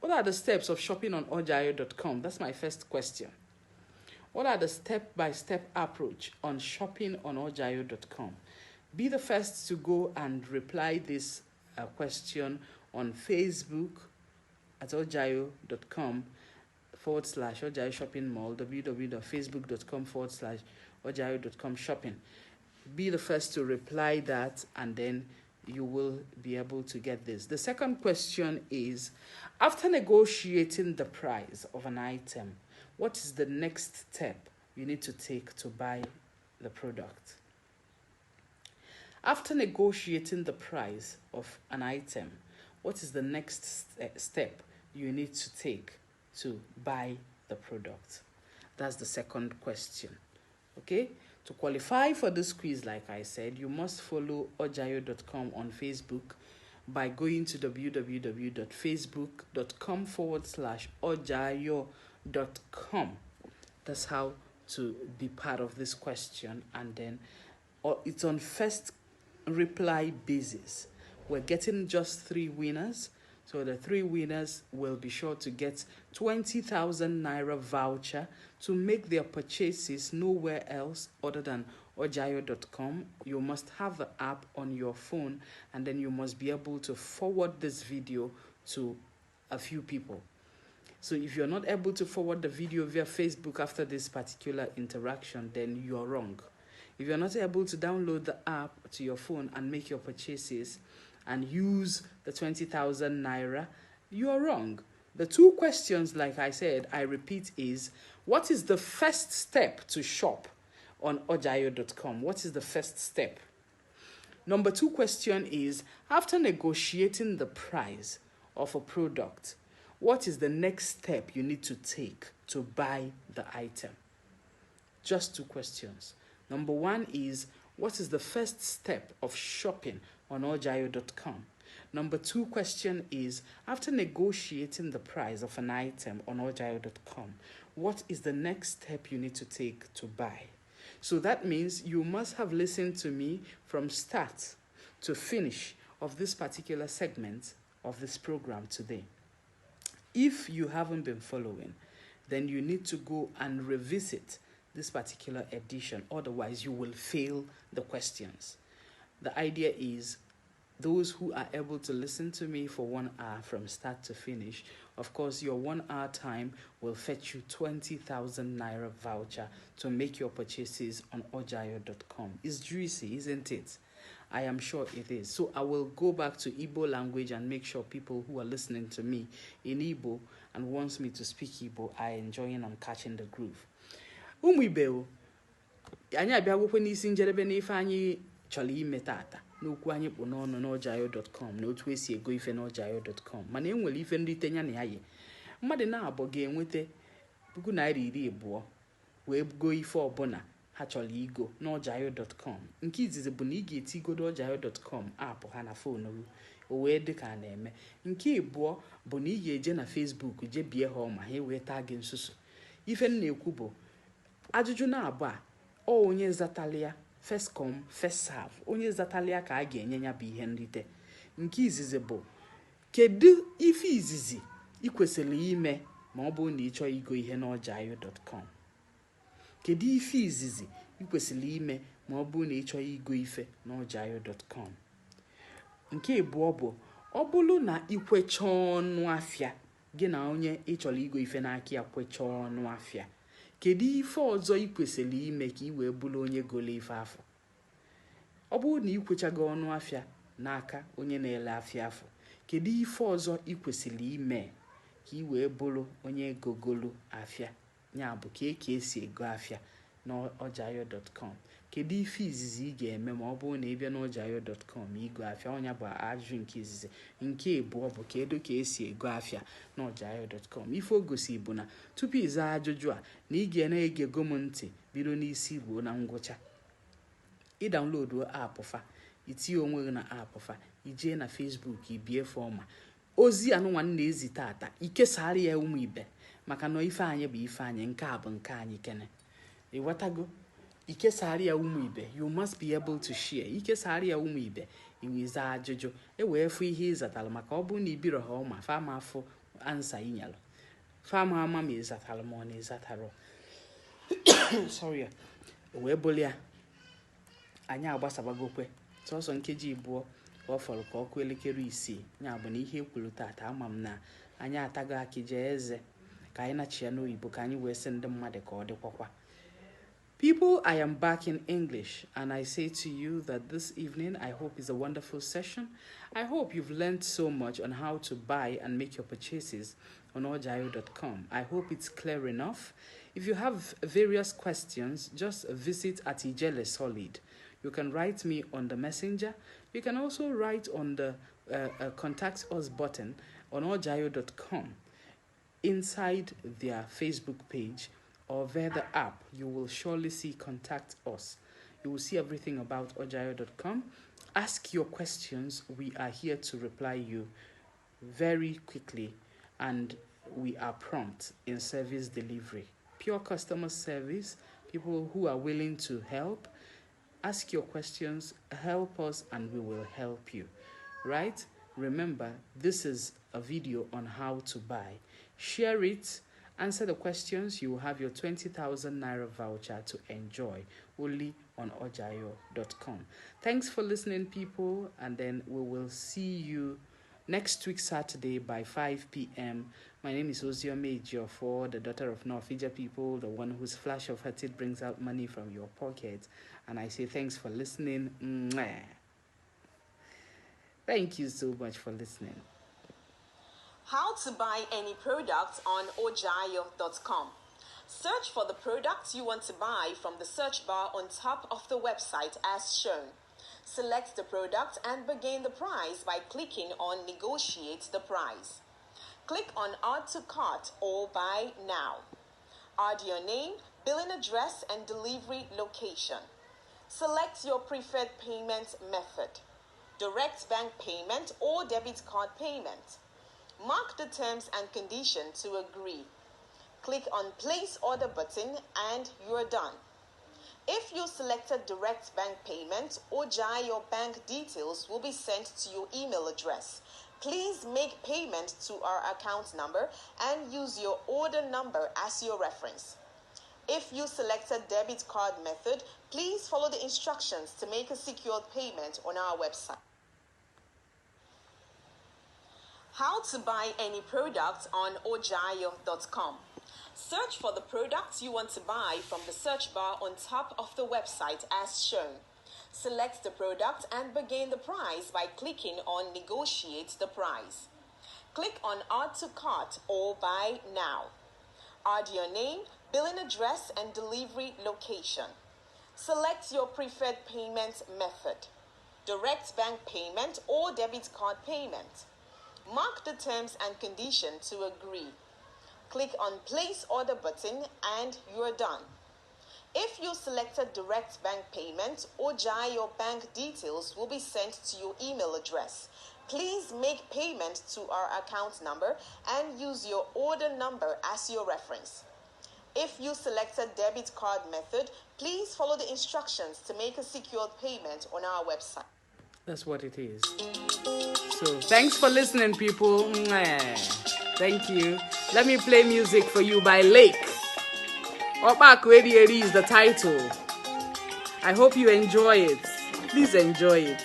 What are the steps of shopping on ojayo.com? That's my first question. What are the step-by-step approach on shopping on ojayo.com? Be the first to go and reply this question on Facebook at ojayo.com/Ojayo Shopping Mall, www.facebook.com/Ojayo.com shopping. Be the first to reply that, and then you will be able to get this. The second question is, after negotiating the price of an item, what is the next step you need to take to buy the product? After negotiating the price of an item, what is the next step you need to take to buy the product? That's the second question. Okay? To qualify for this quiz, like I said, you must follow ojayo.com on Facebook by going to www.facebook.com/ojayo.com. That's how to be part of this question. And then it's on first reply basis. We're getting just 3 winners. So the 3 winners will be sure to get 20,000 Naira voucher to make their purchases nowhere else other than ojayo.com. You must have the app on your phone, and then you must be able to forward this video to a few people. So if you're not able to forward the video via Facebook after this particular interaction, then you're wrong. If you're not able to download the app to your phone and make your purchases and use the 20,000 Naira, you are wrong. The 2 questions, like I said, I repeat, is what is the first step to shop on ojayo.com? What is the first step? Number 2 question is, after negotiating the price of a product, what is the next step you need to take to buy the item? Just 2 questions. Number 1 is, what is the first step of shopping on ojayo.com? Number 2 question is, after negotiating the price of an item on ojayo.com, what is the next step you need to take to buy? So that means you must have listened to me from start to finish of this particular segment of this program today. If you haven't been following, then you need to go and revisit this particular edition. Otherwise, you will fail the questions. The idea is those who are able to listen to me for 1 hour from start to finish, of course, your 1 hour time will fetch you 20,000 Naira voucher to make your purchases on ojayo.com. It's juicy, isn't it? I am sure it is. So I will go back to Igbo language and make sure people who are listening to me in Igbo and wants me to speak Igbo are enjoying and catching the groove. Umwibeo, anyị abịagwokwe n'isi njedebe n'ife anyị chọrọ ime tata n'okwu anyị kpụ n'ọnụ n'ojayo.com na otu esi ego ife n'ojayo.com. Mana enwere ife nrite nya na ya yi. Mmadụ na-abụ ga-enweta 20,000 wee go ife ọbụla ha chọrọ igo n'ojayo.com. Nke izizi bụ na ị ga-etigodo ojayo.com app ha na phone o wee dị ka na-eme. Nke ịbụọ bụ na ị ga-eje na Facebook je bie ha ọma ha wee taa gị nsusu. Ife na-ekwu bụ ajụjụ na-abụ a onye zatalia first come first serve. Onye zatalia ka a ga-enye ya bụ ihe nrite. Nke izizi bụ kedu ife izizi ị kwesịrị ime ma ọ bụrụ na ị chọọ igo ihe n'ọjaayo.com. Kedu ife izizi ị kwesịrị ime ma ọ bụrụ na ị chọọ igo ife n'ọjaayo.com. Nke abụọ bụ ọ bụrụ na ị kwechaa ọnụ afịa gị na onye ị chọrọ igo ife n'aka ya kwechaa ọnụ afịa, kedu ife ọzọ ị kwesịrị ime ka ị wee bụrụ onye golo ife afọ? Ọ bụrụ na ị kwechago ọnụ afịa n'aka onye na-ele afịa afọ, kedu ife ọzọ ị kwesịrị ime ka ị wee bụrụ onye gogolo afịa? Ya bụ ka esi ego afịa n'ọjaayo.com. Kedu ife izizi ị ga-eme ma ọ bụrụ na ị bịa n'ọjaayo.com igo afịa? Ọnya bụ ajụjụ nke izizi. Nke abụọ bụ kedu ka esi ego afịa n'ọjaayo.com. Ife o gosi bụ na tupu ịza ajụjụ a na ị ga na-egego m ntị bido n'isi ruo na ngwụcha. Ị download app fa, itinye onwe gị na app fa, ijee na Facebook ibie fọma. Ozi anụnwa na-ezi tata ikesara ya ụmụ ibe, maka na ife anyị bụ ife anyị, nke a bụ nke anyị kene. Ịghọtago? Ikesara ya ụmụ ibe, you must be able to share. Ikesara ya ụmụ ibe, iweza ajụjụ wee fụ ihe ịzatara, maka ọ bụrụ na ibiro ha ọma fama afọ ansa inyalụ fama ama ma ịzatara ma ọ na ịzatara. Sorry, wee bụrụ ya anyị agbasabagokwe sọsọ nkeji abụọ ka ọ fọrọ ka ọkụ elekere 6. Ya bụ na ihe ekwuru tata ama m na anyị atago akije eze ka anyị na-achị ya n'oyibo ka anyị wee sị ndị mmadụ ka ọ dịkwakwa. People, I am back in English, and I say to you that this evening I hope is a wonderful session. I hope you've learned so much on how to buy and make your purchases on ọjaayo.com. I hope it's clear enough. If you have various questions, just visit at Ijele Solid. You can write me on the messenger. You can also write on the contact us button on ọjaayo.com inside their Facebook page, or via the app. You will surely see contact us. You will see everything about ọjaayo.com. Ask your questions. We are here to reply you very quickly, and we are prompt in service delivery. Pure customer service, people who are willing to help. Ask your questions, help us, and we will help you. Right? Remember, this is a video on how to buy. Share it. Answer the questions. You will have your 20,000 Naira voucher to enjoy only on ọjaayo.com. Thanks for listening, people, and then we will see you next week, Saturday by 5 p.m. My name is Oziome Ejiofor, the daughter of Norfija people, the one whose flash of her teeth brings out money from your pocket. And I say thanks for listening. Mwah. Thank you so much for listening. How to buy any product on ọjaayo.com. Search for the products you want to buy from the search bar on top of the website as shown. Select the product and begin the price by clicking on Negotiate the Price. Click on Add to Cart or Buy Now. Add your name, billing address, and delivery location. Select your preferred payment method: direct bank payment or debit card payment. Mark the terms and conditions to agree. Click on Place Order button and you're done. If you selected direct bank payment, Ọjaayo bank details will be sent to your email address. Please make payment to our account number and use your order number as your reference. If you selected debit card method, please follow the instructions to make a secured payment on our website. How to buy any product on ọjaayo.com. Search for the products you want to buy from the search bar on top of the website as shown. Select the product and begin the price by clicking on Negotiate the Price. Click on Add to Cart or Buy Now. Add your name, billing address, and delivery location. Select your preferred payment method: direct bank payment or debit card payment. Mark the terms and conditions to agree. Click on Place Order button and you're done. If you selected direct bank payment, Ọjaayo bank details will be sent to your email address. Please make payment to our account number and use your order number as your reference. If you selected debit card method, please follow the instructions to make a secured payment on our website. That's what it is. So thanks for listening, people. Thank you. Let me play music for you by Lake. Obaku Edieri is the title. I hope you enjoy it. Please enjoy it.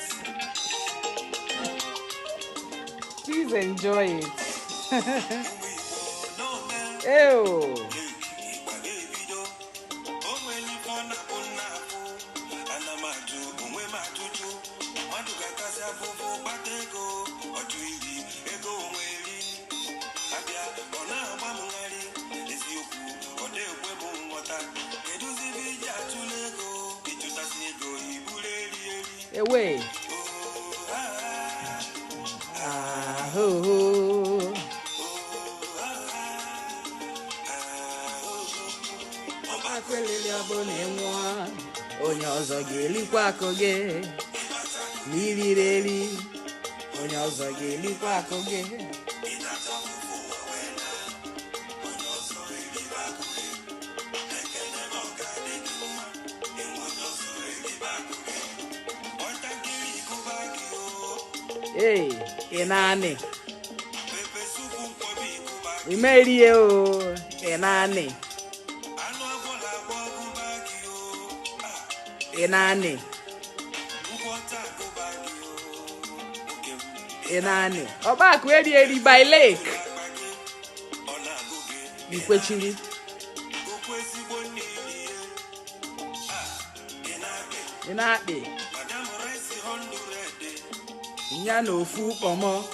Please enjoy it. Ew. Away. Onye ọzọ ga-elikwa akụ gị n'iriri onye ọzọ ga-elikwa akụ gị. Hey, Inani. Imerie o, Inani. Inani. Inani. Obaku Edieri by Lake. Ikwechiri. Inani. Nya no fu komo.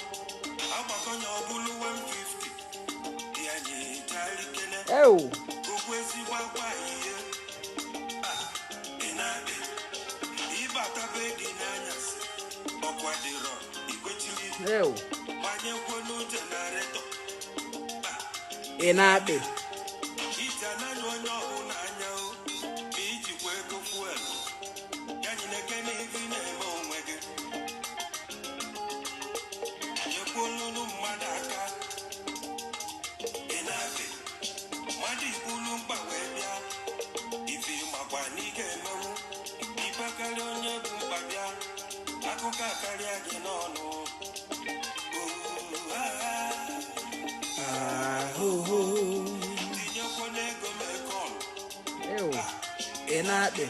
Oh. Oh. Enabe. Enabe.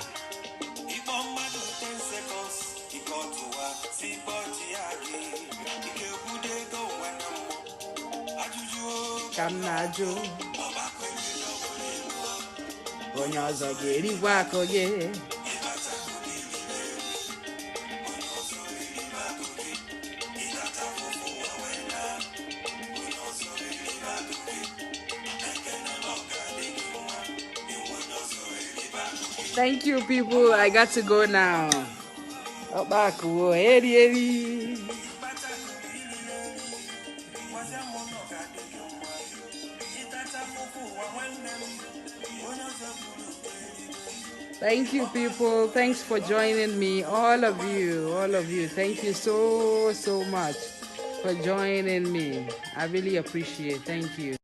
Kamnajo. Onye ọzọ ga-erikwa akụ gị. Thank you, people. I got to go now. Obaku Edieri. Thank you, people. Thanks for joining me. All of you. Thank you so much for joining me. I really appreciate it. Thank you.